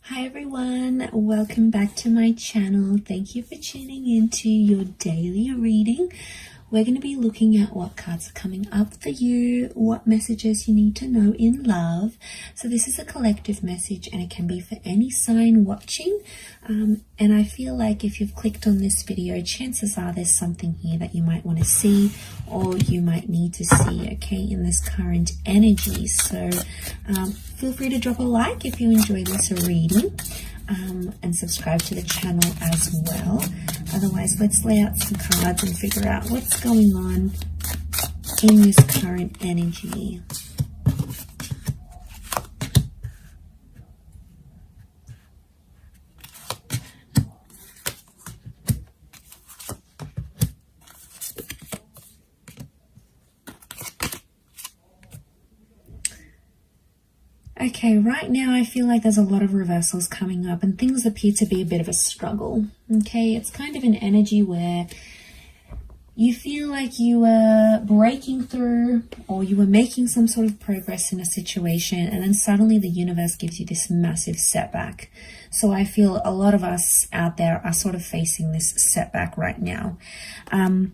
Hi everyone, welcome back to my channel. Thank you for tuning into your daily reading. We're going to be looking at what cards are coming up for you, what messages you need to know in love. So this is a collective message and it can be for any sign watching. And I feel like if you've clicked on this video, chances are there's something here that you might want to see or you might need to see, okay, in this current energy. So feel free to drop a like if you enjoy this reading. And subscribe to the channel as well. Otherwise, let's lay out some cards and figure out what's going on in this current energy. Okay, right now I feel like there's a lot of reversals coming up and things appear to be a bit of a struggle. Okay, it's kind of an energy where you feel like you were breaking through or you were making some sort of progress in a situation and then suddenly the universe gives you this massive setback. So I feel a lot of us out there are sort of facing this setback right now. I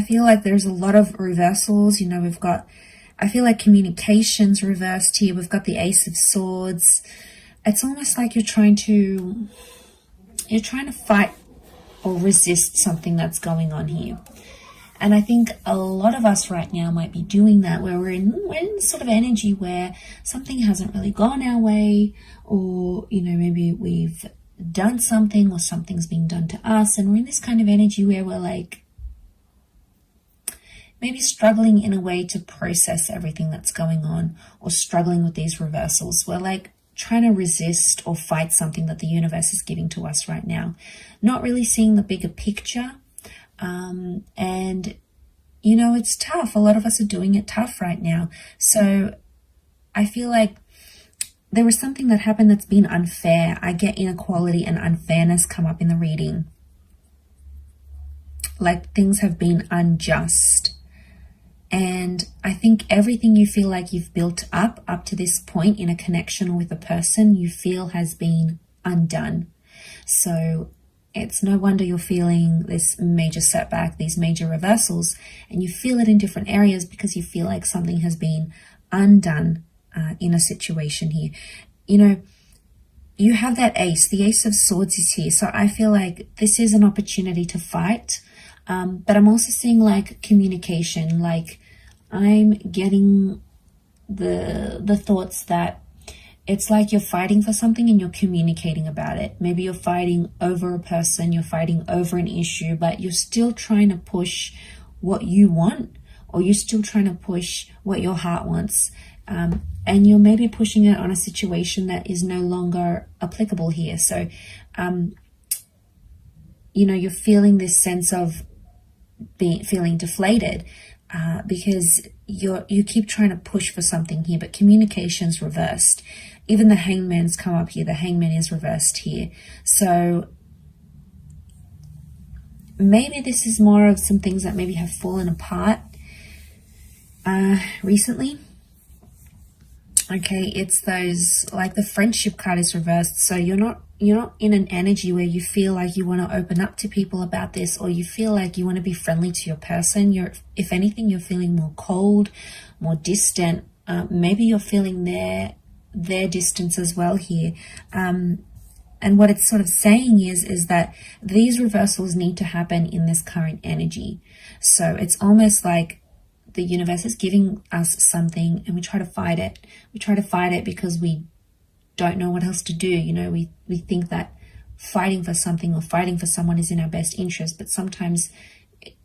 feel like there's a lot of reversals. You know, I feel like communication's reversed here. We've got the Ace of Swords. It's almost like you're trying to fight or resist something that's going on here. And I think a lot of us right now might be doing that, where we're in sort of energy where something hasn't really gone our way, or, you know, maybe we've done something or something's being done to us. And we're in this kind of energy where we're like, maybe struggling in a way to process everything that's going on or struggling with these reversals. We're like trying to resist or fight something that the universe is giving to us right now. Not really seeing the bigger picture. And, you know, it's tough. A lot of us are doing it tough right now. So I feel like there was something that happened that's been unfair. I get inequality and unfairness come up in the reading. Like things have been unjust. And I think everything you feel like you've built up to this point in a connection with a person, you feel has been undone. So it's no wonder you're feeling this major setback, these major reversals, and you feel it in different areas because you feel like something has been undone in a situation here. You know, you have that ace, the Ace of Swords is here. So I feel like this is an opportunity to fight. But I'm also seeing like communication, like I'm getting the thoughts that it's like you're fighting for something and you're communicating about it. Maybe you're fighting over a person, you're fighting over an issue, but you're still trying to push what you want, or you're still trying to push what your heart wants. And you're maybe pushing it on a situation that is no longer applicable here. So, you know, you're feeling this sense of feeling deflated because you keep trying to push for something here, but communication's reversed. Even the Hangman's come up here. The Hangman is reversed here. So maybe this is more of some things that maybe have fallen apart recently. Okay, it's those, like the Friendship card is reversed. So you're not in an energy where you feel like you want to open up to people about this, or you feel like you want to be friendly to your person. If anything, you're feeling more cold, more distant. Maybe you're feeling their distance as well here. And what it's sort of saying is that these reversals need to happen in this current energy. So it's almost like the universe is giving us something and we try to fight it. We try to fight it because we don't know what else to do. You know, we think that fighting for something or fighting for someone is in our best interest, but sometimes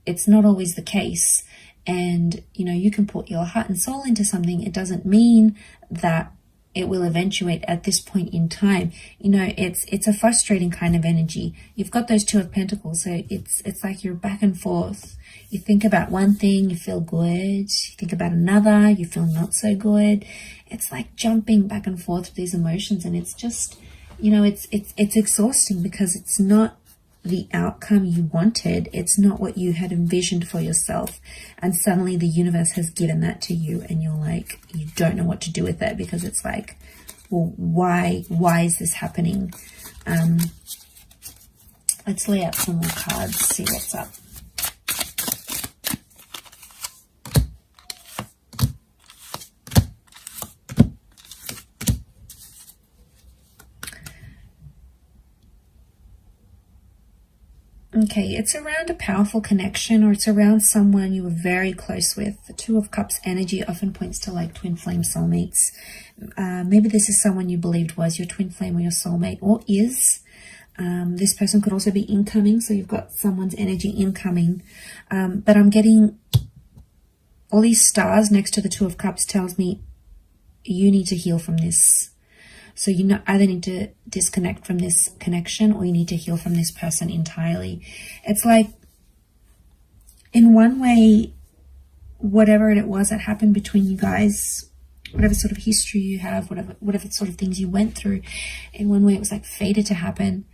it's not always the case. And, you know, you can put your heart and soul into something. It doesn't mean that it will eventuate at this point in time. You know, it's a frustrating kind of energy. You've got those Two of Pentacles, so it's like you're back and forth. You think about one thing, you feel good. You think about another, you feel not so good. It's like jumping back and forth with these emotions, and it's just, you know, it's exhausting because it's not the outcome you wanted. It's not what you had envisioned for yourself. And suddenly the universe has given that to you, and you're like, you don't know what to do with it, because it's like, well, why is this happening? Let's lay out some more cards, see what's up. Okay, it's around a powerful connection, or it's around someone you were very close with. The Two of Cups energy often points to like twin flame soulmates. Maybe this is someone you believed was your twin flame or your soulmate, or is. This person could also be incoming, so you've got someone's energy incoming. But I'm getting all these stars next to the Two of Cups tells me you need to heal from this. So you either need to disconnect from this connection, or you need to heal from this person entirely. It's like, in one way, whatever it was that happened between you guys, whatever sort of history you have, whatever sort of things you went through, in one way it was like fated to happen.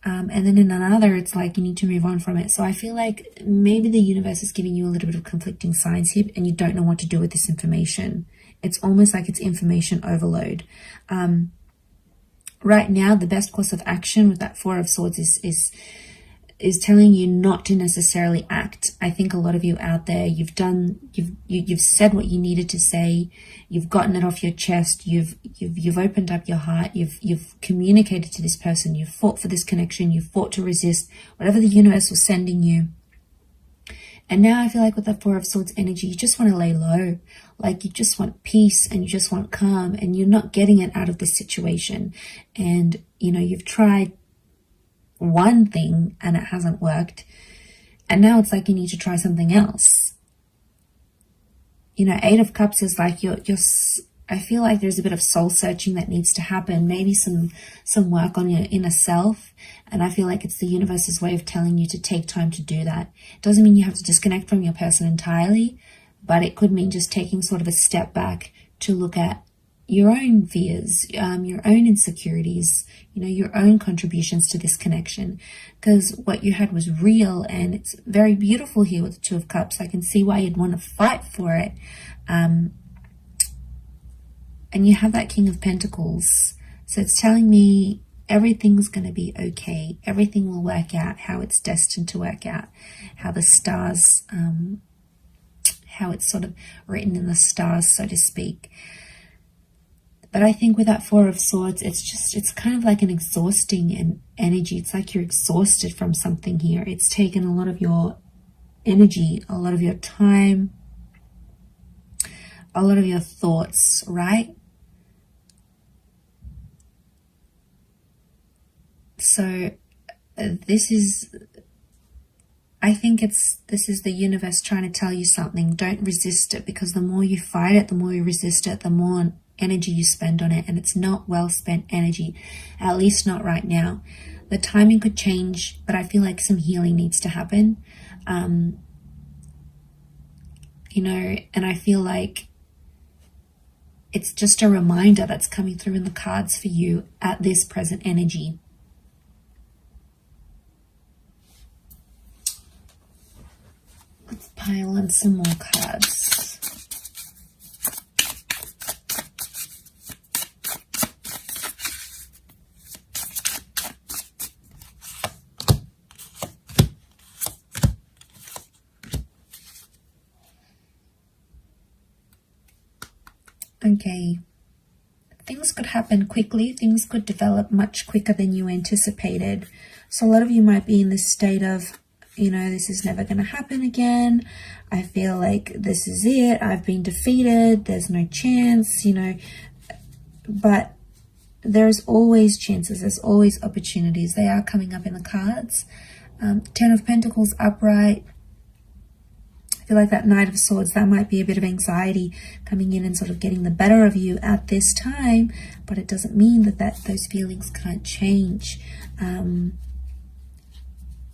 And then in another, it's like you need to move on from it. So I feel like maybe the universe is giving you a little bit of conflicting signs here, and you don't know what to do with this information. It's almost like it's information overload. Right now, the best course of action with that Four of Swords is telling you not to necessarily act. I think a lot of you out there, you've said what you needed to say, you've gotten it off your chest, you've opened up your heart, you've communicated to this person, you've fought for this connection, you've fought to resist whatever the universe was sending you. And now I feel like with that Four of Swords energy, you just want to lay low. Like you just want peace, and you just want calm, and you're not getting it out of this situation. And, you know, you've tried one thing and it hasn't worked. And now it's like you need to try something else. You know, Eight of Cups is like I feel like there's a bit of soul searching that needs to happen. Maybe some work on your inner self. And I feel like it's the universe's way of telling you to take time to do that. It doesn't mean you have to disconnect from your person entirely, but it could mean just taking sort of a step back to look at your own fears, your own insecurities, you know, your own contributions to this connection. Because what you had was real, and it's very beautiful here with the Two of Cups. I can see why you'd want to fight for it. And you have that King of Pentacles. So it's telling me everything's going to be okay. Everything will work out how it's destined to work out. How the stars, how it's sort of written in the stars, so to speak. But I think with that Four of Swords, it's kind of like an exhausting energy. It's like you're exhausted from something here. It's taken a lot of your energy, a lot of your time, a lot of your thoughts, right? So this is the universe trying to tell you something. Don't resist it, because the more you fight it, the more you resist it, the more energy you spend on it, and it's not well spent energy, at least not right now. The timing could change, but I feel like some healing needs to happen. You know, and I feel like it's just a reminder that's coming through in the cards for you at this present energy. Let's pile in some more cards. Okay, things could happen quickly. Things could develop much quicker than you anticipated. So a lot of you might be in this state of, you know, this is never going to happen again. I feel like this is it. I've been defeated. There's no chance, you know. But there's always chances. There's always opportunities. They are coming up in the cards. Ten of Pentacles upright. I feel like that Knight of Swords, that might be a bit of anxiety coming in and sort of getting the better of you at this time, but it doesn't mean that those feelings can't change.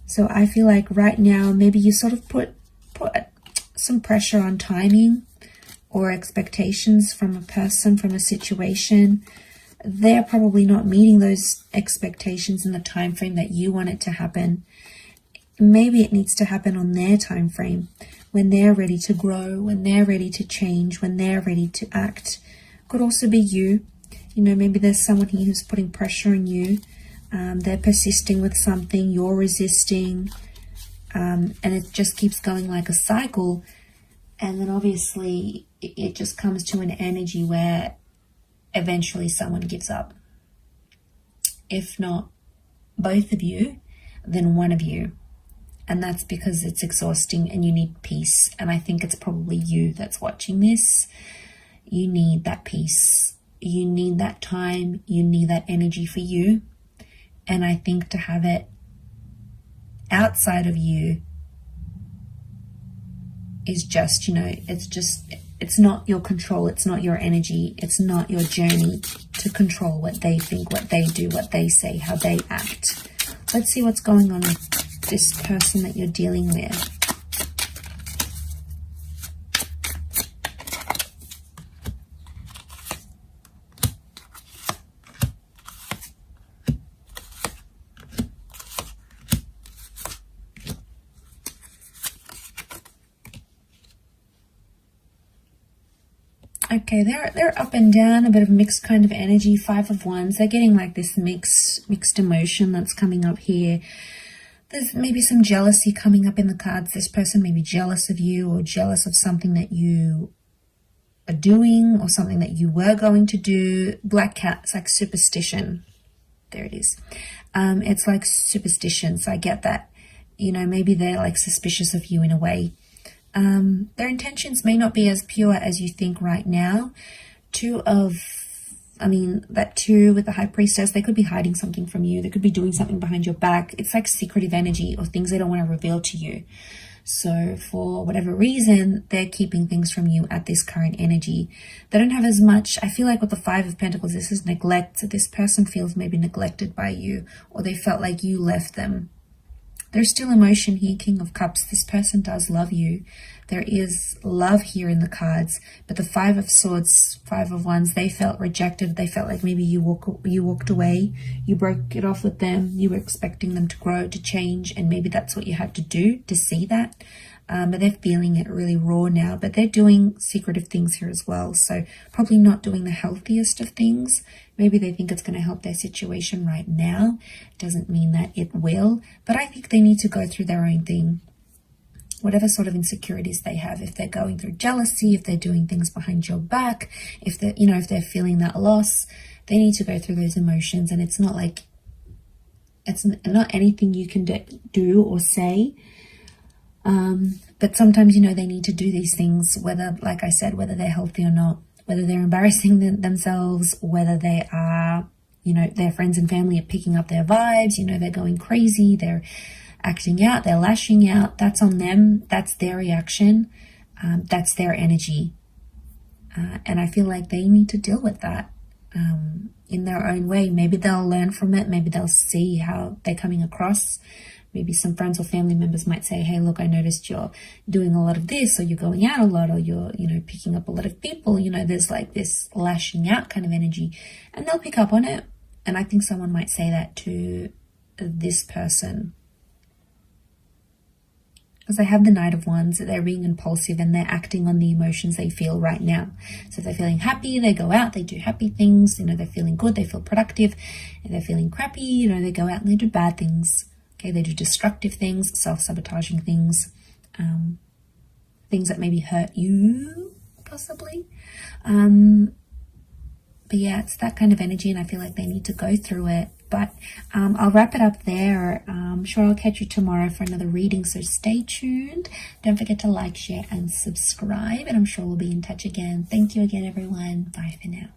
So I feel like right now, maybe you sort of put some pressure on timing or expectations from a person, from a situation. they're probably not meeting those expectations in the time frame that you want it to happen. Maybe it needs to happen on their time frame, when they're ready to grow, when they're ready to change, when they're ready to act. Could also be you. You know, maybe there's someone here who's putting pressure on you. They're persisting with something, you're resisting, and it just keeps going like a cycle. And then obviously it just comes to an energy where eventually someone gives up. If not both of you, then one of you. And that's because it's exhausting and you need peace. And I think it's probably you that's watching this. You need that peace. You need that time. You need that energy for you. And I think to have it outside of you is just, you know, it's not your control. It's not your energy. It's not your journey to control what they think, what they do, what they say, how they act. Let's see what's going on with this person that you're dealing with. Okay, they're up and down, a bit of mixed kind of energy. 5 of Wands. They're getting like this mixed emotion that's coming up here. There's maybe some jealousy coming up in the cards. This person may be jealous of you or jealous of something that you are doing or something that you were going to do. Black cat, it's like superstition. There it is. It's like superstition. So I get that. You know, maybe they're like suspicious of you in a way. Their intentions may not be as pure as you think right now. That 2 with the High Priestess, they could be hiding something from you. They could be doing something behind your back. It's like secretive energy or things they don't want to reveal to you. So for whatever reason, they're keeping things from you at this current energy. They don't have as much. I feel like with the 5 of Pentacles, this is neglect. So this person feels maybe neglected by you, or they felt like you left them. There's still emotion here, King of Cups. This person does love you. There is love here in the cards. But the 5 of Swords, 5 of Wands, they felt rejected. They felt like maybe you walked away. You broke it off with them. You were expecting them to grow, to change. And maybe that's what you had to do to see that. But they're feeling it really raw now. But they're doing secretive things here as well. So probably not doing the healthiest of things. Maybe they think it's going to help their situation right now. Doesn't mean that it will. But I think they need to go through their own thing. Whatever sort of insecurities they have. If they're going through jealousy, if they're doing things behind your back, if they're feeling that loss, they need to go through those emotions. And it's not like, it's not anything you can do or say. But sometimes, they need to do these things, whether, like I said, whether they're healthy or not, whether they're embarrassing themselves, whether they are, their friends and family are picking up their vibes, they're going crazy, they're acting out, they're lashing out. That's on them. That's their reaction. That's their energy. And I feel like they need to deal with that in their own way. Maybe they'll learn from it. Maybe they'll see how they're coming across. Maybe some friends or family members might say, hey, look, I noticed you're doing a lot of this, or you're going out a lot, or you're, picking up a lot of people. There's like this lashing out kind of energy, and they'll pick up on it. And I think someone might say that to this person. Because they have the Knight of Wands, they're being impulsive and they're acting on the emotions they feel right now. So if they're feeling happy, they go out, they do happy things, they're feeling good, they feel productive. If they're feeling crappy, they go out and they do bad things. Okay, they do destructive things, self-sabotaging things, things that maybe hurt you, possibly. But yeah, it's that kind of energy, and I feel like they need to go through it. But I'll wrap it up there. I'm sure I'll catch you tomorrow for another reading, so stay tuned. Don't forget to like, share, and subscribe, and I'm sure we'll be in touch again. Thank you again, everyone. Bye for now.